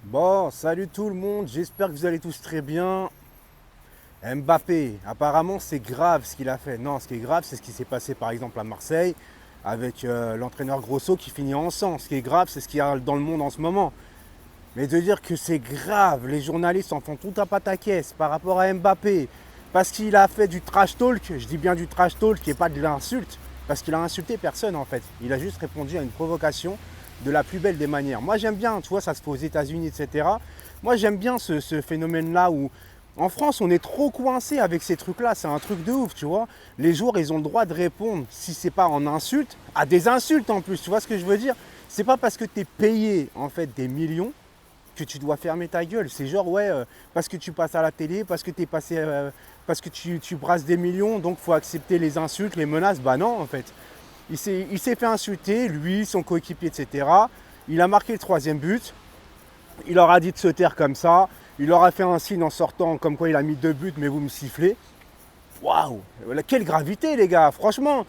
Bon, salut tout le monde, j'espère que vous allez tous très bien. Mbappé, apparemment c'est grave ce qu'il a fait. Non, ce qui est grave, c'est ce qui s'est passé par exemple à Marseille avec l'entraîneur Grosso qui finit en sang. Ce qui est grave, c'est ce qu'il y a dans le monde en ce moment. Mais de dire que c'est grave, les journalistes en font tout à pataquès par rapport à Mbappé, parce qu'il a fait du trash talk, je dis bien du trash talk et pas de l'insulte, parce qu'il a insulté personne en fait. Il a juste répondu à une provocation de la plus belle des manières. Moi j'aime bien, tu vois, ça se fait aux États-Unis, etc. Moi j'aime bien ce phénomène-là où en France on est trop coincé avec ces trucs-là, c'est un truc de ouf, tu vois. Les joueurs ils ont le droit de répondre, si c'est pas en insulte, à des insultes en plus, tu vois ce que je veux dire. C'est pas parce que tu es payé en fait des millions que tu dois fermer ta gueule. C'est genre, ouais, parce que tu passes à la télé, parce que tu es passé, parce que tu brasses des millions, donc il faut accepter les insultes, les menaces. Bah non, en fait. Il s'est fait insulter, lui, son coéquipier, etc. Il a marqué le troisième but. Il leur a dit de se taire comme ça. Il leur a fait un signe en sortant, comme quoi il a mis 2 buts, mais vous me sifflez. Waouh, quelle gravité, les gars. Franchement,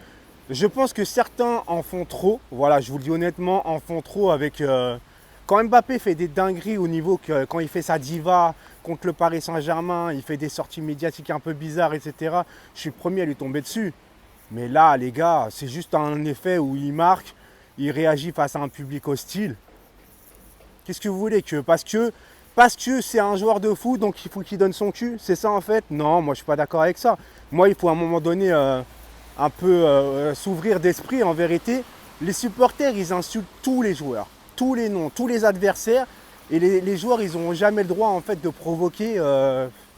je pense que certains en font trop. Voilà, je vous le dis honnêtement, en font trop avec. Quand Mbappé fait des dingueries au niveau que quand il fait sa diva contre le Paris Saint-Germain, il fait des sorties médiatiques un peu bizarres, etc. Je suis le premier à lui tomber dessus. Mais là, les gars, c'est juste un effet où il marque, il réagit face à un public hostile. Qu'est-ce que vous voulez que parce que c'est un joueur de foot, donc il faut qu'il donne son cul, c'est ça en fait? Non, moi je suis pas d'accord avec ça. Moi, il faut à un moment donné un peu s'ouvrir d'esprit. En vérité, les supporters, ils insultent tous les joueurs, tous les noms, tous les adversaires, et les joueurs, ils n'ont jamais le droit en fait de provoquer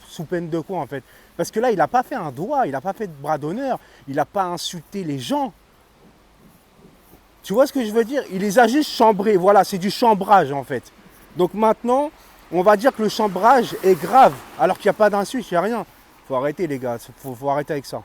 sous peine de quoi en fait. Parce que là, il n'a pas fait un doigt, il n'a pas fait de bras d'honneur, il n'a pas insulté les gens. Tu vois ce que je veux dire? Il les a juste chambrés. Voilà, c'est du chambrage en fait. Donc maintenant, on va dire que le chambrage est grave, alors qu'il n'y a pas d'insulte, il n'y a rien. Faut arrêter les gars, faut arrêter avec ça.